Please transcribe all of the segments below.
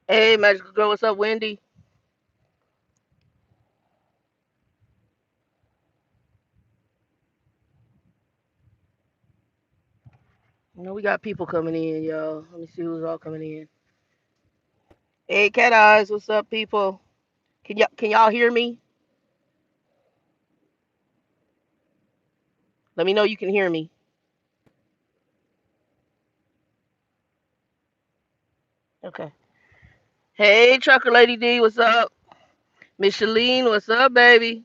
Hey, Magical Girl, what's up, Wendy? You know, we got people coming in, y'all. Let me see who's all coming in. Hey, Cat Eyes, what's up, people? Can y'all hear me? Let me know you can hear me. Okay. Hey, Trucker Lady D, what's up? Micheline, what's up, baby?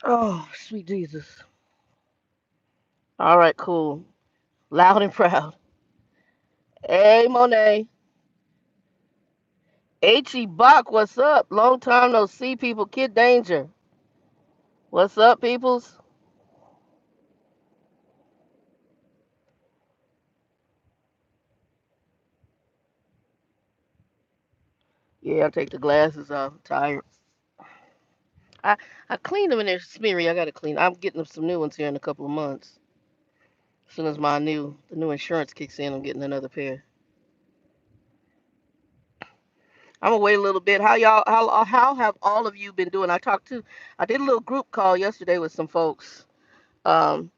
Oh, sweet Jesus. All right, cool. Loud and proud. Hey, Monet. H.E. Bach, what's up? Long time no see, people. Kid Danger. What's up, peoples? Yeah, I'll take the glasses off. I'm tired. I, I cleaned them and they're smeary. I got to clean. I'm getting them some new ones here in a couple of months. As soon as the new insurance kicks in, I'm getting another pair. I'm gonna wait a little bit. How have all of you been doing? I did a little group call yesterday with some folks. Um,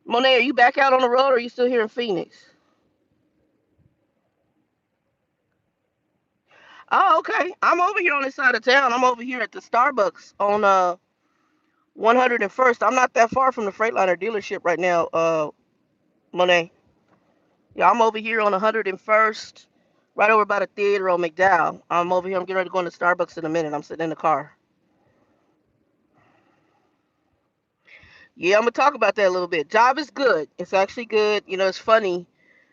Monet, are you back out on the road or are you still here in Phoenix? Oh, okay. I'm over here on this side of town. I'm over here at the Starbucks on 101st. I'm not that far from the Freightliner dealership right now, Monet. Yeah, I'm over here on 101st, right over by the theater on McDowell. I'm over here. I'm getting ready to go into Starbucks in a minute. I'm sitting in the car. Yeah, I'm gonna talk about that a little bit. Job is good. It's actually good. You know, it's funny.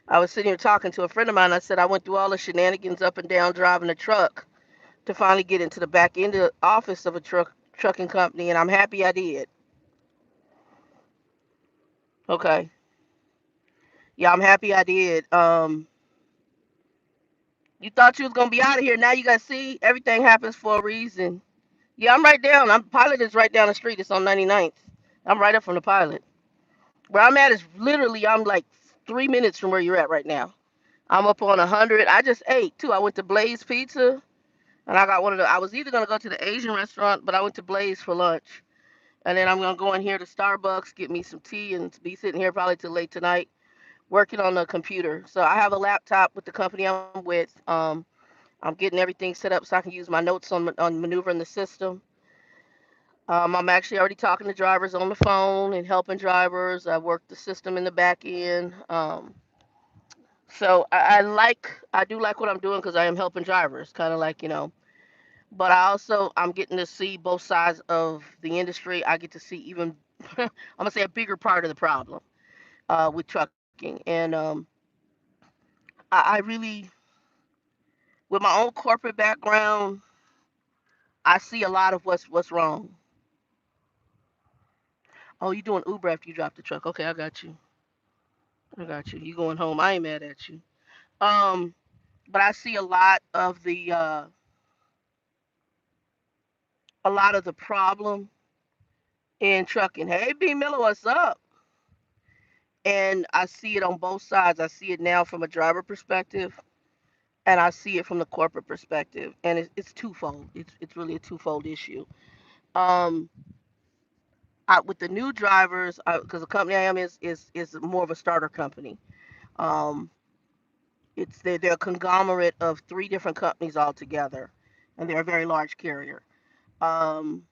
I was sitting here talking to a friend of mine. I said I went through all the shenanigans up and down driving a truck to finally get into the back end of the office of a trucking company, and I'm happy I did. Okay. Yeah, I'm happy I did. You thought you was gonna be out of here. Now you gotta see everything happens for a reason. Yeah, I'm right down. I'm Pilot is right down the street. It's on 99th. I'm right up from the Pilot. Where I'm at is literally I'm like 3 minutes from where you're at right now. I'm up on 100. I just ate too. I went to Blaze Pizza and I got one of the. I was either gonna go to the Asian restaurant, but I went to Blaze for lunch. And then I'm gonna go in here to Starbucks, get me some tea, and be sitting here probably till late tonight working on the computer. So I have a laptop with the company I'm with. I'm getting everything set up so I can use my notes on maneuvering the system. I'm actually already talking to drivers on the phone and helping drivers. I work the system in the back end. So I do like what I'm doing because I am helping drivers, kind of like, you know. But I'm getting to see both sides of the industry. I get to see even, I'm gonna say a bigger part of the problem with trucking. And I really, with my own corporate background, I see a lot of what's wrong. Oh, you doing Uber after you drop the truck? Okay, I got you. I got you. You going home? I ain't mad at you. Um, but I see a lot of the problem in trucking. Hey, B Miller, what's up? And I see it on both sides. I see it now from a driver perspective, and I see it from the corporate perspective, and it's twofold. It's really a twofold issue. Um, with the new drivers, because the company I am is more of a starter company. Um, they're a conglomerate of three different companies all together, and they're a very large carrier. Um,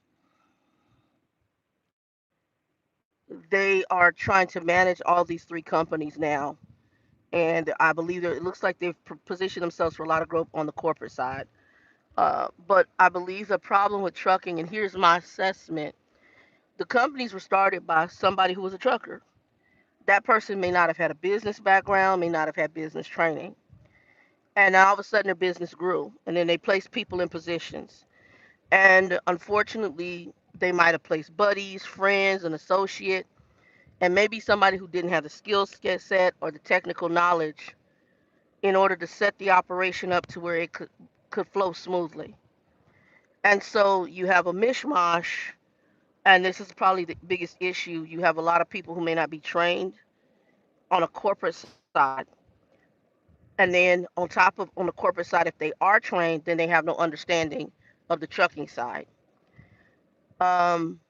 they are trying to manage all these three companies now, and I believe it looks like they've positioned themselves for a lot of growth on the corporate side. But I believe the problem with trucking, and here's my assessment: The companies were started by somebody who was a trucker. That person may not have had a business background, may not have had business training. And all of a sudden their business grew. And then they placed people in positions. And unfortunately, they might have placed buddies, friends, an associate, and maybe somebody who didn't have the skill set or the technical knowledge in order to set the operation up to where it could flow smoothly. And so you have a mishmash, and this is probably the biggest issue. You have a lot of people who may not be trained on a corporate side. And then on the corporate side, if they are trained, then they have no understanding of the trucking side. Um,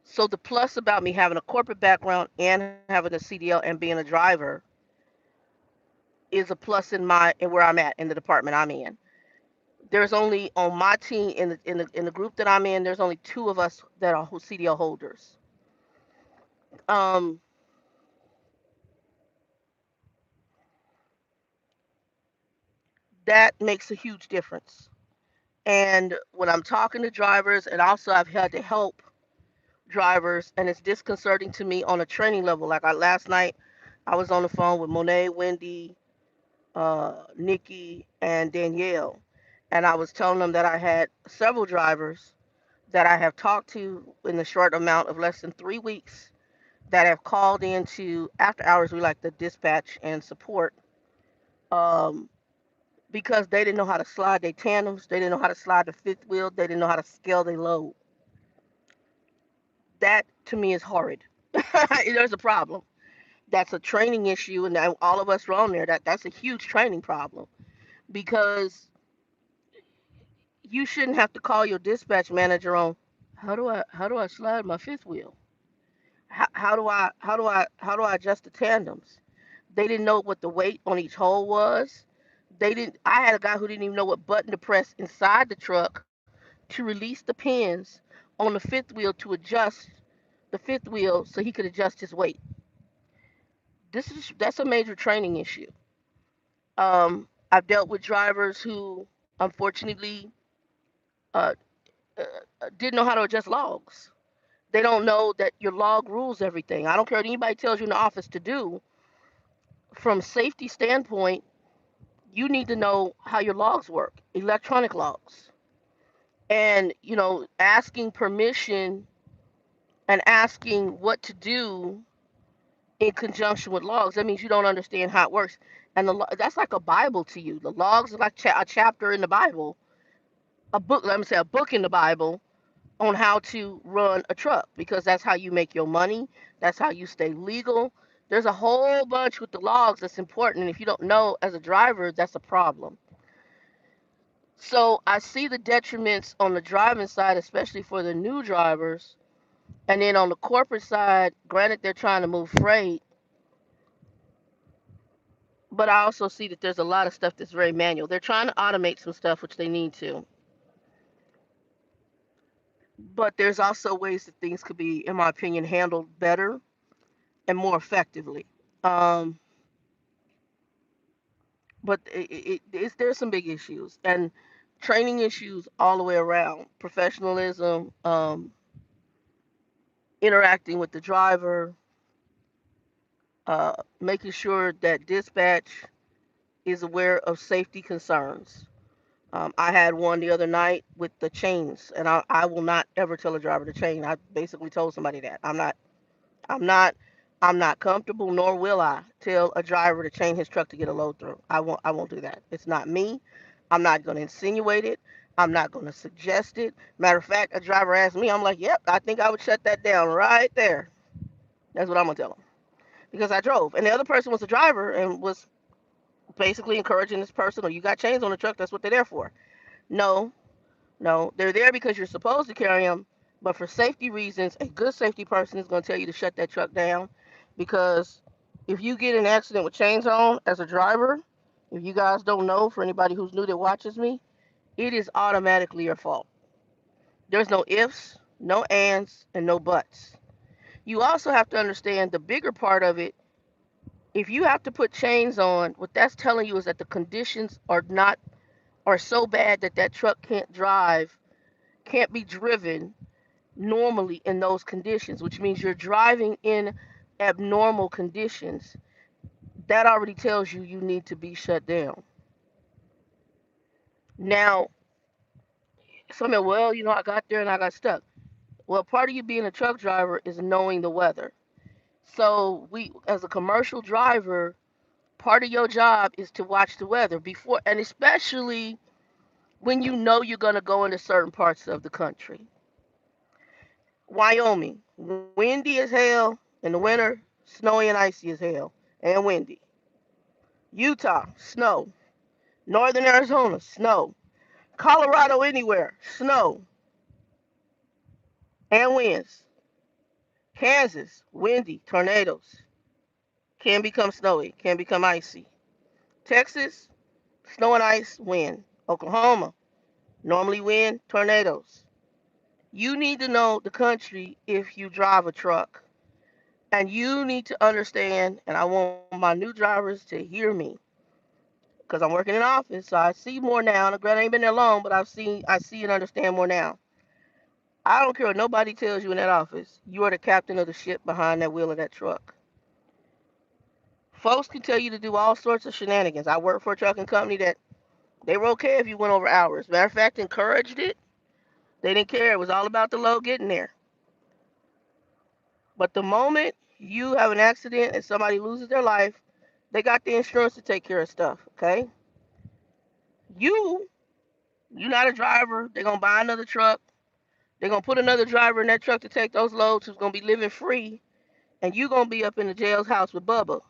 so the plus about me having a corporate background and having a CDL and being a driver is a plus in where I'm at in the department I'm in. There's only on my team in the group that I'm in. There's only two of us that are CDL holders. Um, that makes a huge difference. And when I'm talking to drivers, and also I've had to help drivers, and it's disconcerting to me on a training level. Like last night, I was on the phone with Monet, Wendy, Nikki, and Danielle, and I was telling them that I had several drivers that I have talked to in the short amount of less than 3 weeks that have called into after hours. We like the dispatch and support, um, because they didn't know how to slide their tandems, they didn't know how to slide the fifth wheel, they didn't know how to scale their load. That to me is horrid. There's a problem. That's a training issue, and all of us are on there. That's a huge training problem because you shouldn't have to call your dispatch manager on how do I slide my fifth wheel? How do I adjust the tandems? They didn't know what the weight on each hole was. They didn't. I had a guy who didn't even know what button to press inside the truck to release the pins on the fifth wheel to adjust the fifth wheel so he could adjust his weight. That's a major training issue. I've dealt with drivers who unfortunately uh, didn't know how to adjust logs. They don't know that your log rules everything. I don't care what anybody tells you in the office to do. From safety standpoint, you need to know how your logs work, electronic logs. And, asking permission and asking what to do in conjunction with logs, that means you don't understand how it works. And that's like a Bible to you. The logs are like a chapter in the Bible, a book, let me say a book in the Bible on how to run a truck because that's how you make your money. That's how you stay legal. There's a whole bunch with the logs that's important. And if you don't know as a driver, that's a problem. So I see the detriments on the driving side, especially for the new drivers. And then on the corporate side, granted, they're trying to move freight, but I also see that there's a lot of stuff that's very manual. They're trying to automate some stuff, which they need to. But there's also ways that things could be, in my opinion, handled better and more effectively. Um, but there's some big issues and training issues all the way around. Professionalism, interacting with the driver, making sure that dispatch is aware of safety concerns. I had one the other night with the chains, and I will not ever tell a driver to chain. I basically told somebody that I'm not, I'm not comfortable, nor will I tell a driver to chain his truck to get a load through. I won't do that. It's not me. I'm not going to insinuate it. I'm not going to suggest it. Matter of fact, a driver asked me, I'm like, yep, I think I would shut that down right there. That's what I'm gonna tell him because I drove, and the other person was a driver and was basically encouraging this person, or you got chains on the truck, that's what they're there for. No, no, they're there because you're supposed to carry them, but for safety reasons, a good safety person is going to tell you to shut that truck down because if you get in an accident with chains on as a driver, if you guys don't know, for anybody who's new that watches me, it is automatically your fault. There's no ifs, no ands, and no buts. You also have to understand the bigger part of it. If you have to put chains on, what that's telling you is that the conditions are so bad that that truck can't drive, can't be driven, normally in those conditions, which means you're driving in abnormal conditions. That already tells you you need to be shut down. Now, some of well, I got there and I got stuck. Well, part of you being a truck driver is knowing the weather. So we, as a commercial driver, part of your job is to watch the weather before, and especially when you know you're gonna go into certain parts of the country. Wyoming, windy as hell in the winter, snowy and icy as hell, and windy. Utah, snow. Northern Arizona, snow. Colorado, anywhere, snow and winds. Kansas, windy, tornadoes. Can become snowy, can become icy. Texas, snow and ice, wind. Oklahoma, normally wind, tornadoes. You need to know the country if you drive a truck. And you need to understand, and I want my new drivers to hear me, because I'm working in office, so I see more now. And granted, I ain't been there long, but I see and understand more now. I don't care what nobody tells you in that office. You are the captain of the ship behind that wheel of that truck. Folks can tell you to do all sorts of shenanigans. I worked for a trucking company that they were okay if you went over hours. Matter of fact, encouraged it. They didn't care. It was all about the load getting there. But the moment you have an accident and somebody loses their life, they got the insurance to take care of stuff. Okay, you you're not a driver. They're gonna buy another truck. They're gonna put another driver in that truck to take those loads who's gonna be living free, and you gonna be up in the jail's house with Bubba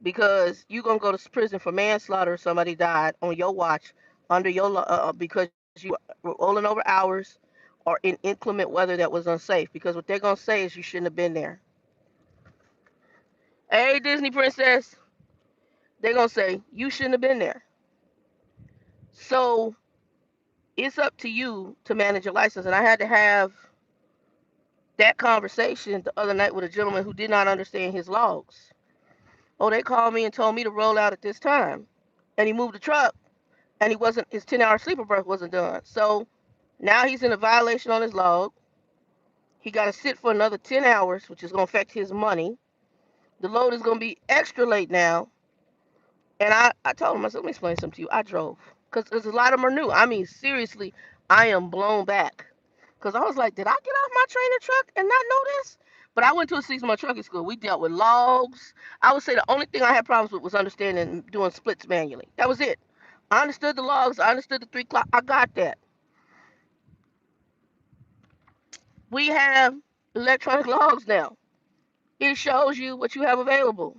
because you gonna go to prison for manslaughter. Somebody died on your watch under your because you were rolling over hours or in inclement weather that was unsafe. Because what they're gonna say is you shouldn't have been there. Hey, Disney princess, they're gonna say you shouldn't have been there. So it's up to you to manage your license. And I had to have that conversation the other night with a gentleman who did not understand his logs. Oh, they called me and told me to roll out at this time, and he moved the truck, and he wasn't his 10-hour sleeper berth wasn't done. So now he's in a violation on his log. He got to sit for another 10 hours, which is going to affect his money. The load is going to be extra late now. And I told him, I said, let me explain something to you. I drove. Because a lot of them are new. I mean, seriously, I am blown back. Because I was like, did I get off my trailer truck and not know this? But I went to a 6 month trucking school. We dealt with logs. I would say the only thing I had problems with was understanding doing splits manually. That was it. I understood the logs. I understood the 3 o'clock. I got that. We have electronic logs now. It shows you what you have available.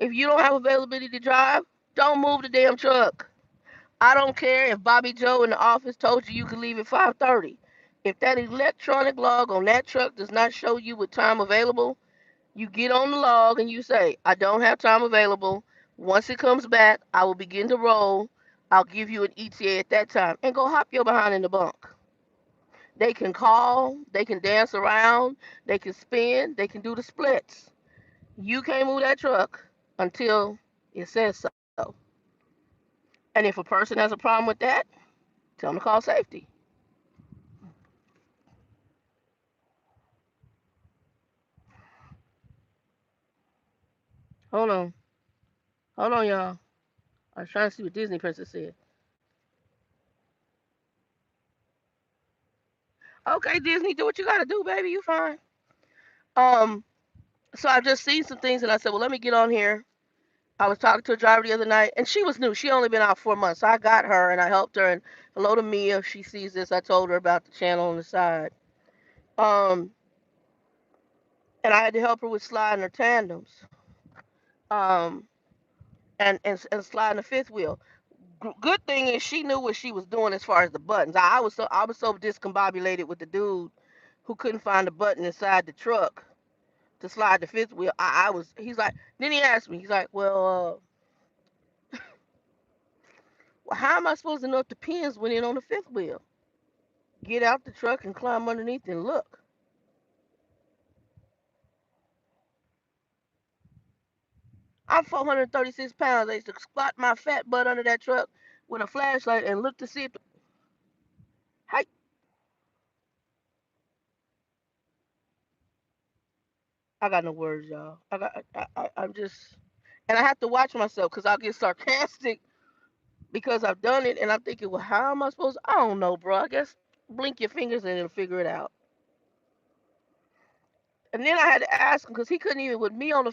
If you don't have availability to drive, don't move the damn truck. I don't care if Bobby Joe in the office told you you could leave at 5:30. If that electronic log on that truck does not show you with time available, you get on the log and you say, I don't have time available. Once it comes back, I will begin to roll. I'll give you an ETA at that time and go hop your behind in the bunk. They can call, they can dance around, they can spin, they can do the splits. You can't move that truck until it says so. And if a person has a problem with that, tell them to call safety. Hold on. Hold on, y'all. I was trying to see what Disney Princess said. Okay, Disney, do what you gotta do, baby. You fine. Um, so I've just seen some things, and I said, well, let me get on here. I was talking to a driver the other night, and she was new. She only been out 4 months, so I got her and I helped her. And hello to Mia, if she sees this, I told her about the channel on the side. Um, and I had to help her with sliding her tandems. Um, and sliding the fifth wheel. Good thing is she knew what she was doing as far as the buttons. I was so discombobulated with the dude who couldn't find the button inside the truck to slide the fifth wheel. I was he's like then he asked me, he's like, well, how am I supposed to know if the pins went in on the fifth wheel? Get out the truck and climb underneath and look. I'm 436 pounds. I used to squat my fat butt under that truck with a flashlight and look to see if hey, I got no words, y'all. I'm just, and I have to watch myself because I'll get sarcastic because I've done it, and I'm thinking, well, how am I supposed? I don't know, bro. I guess blink your fingers and it'll figure it out. And then I had to ask him because he couldn't even with me on the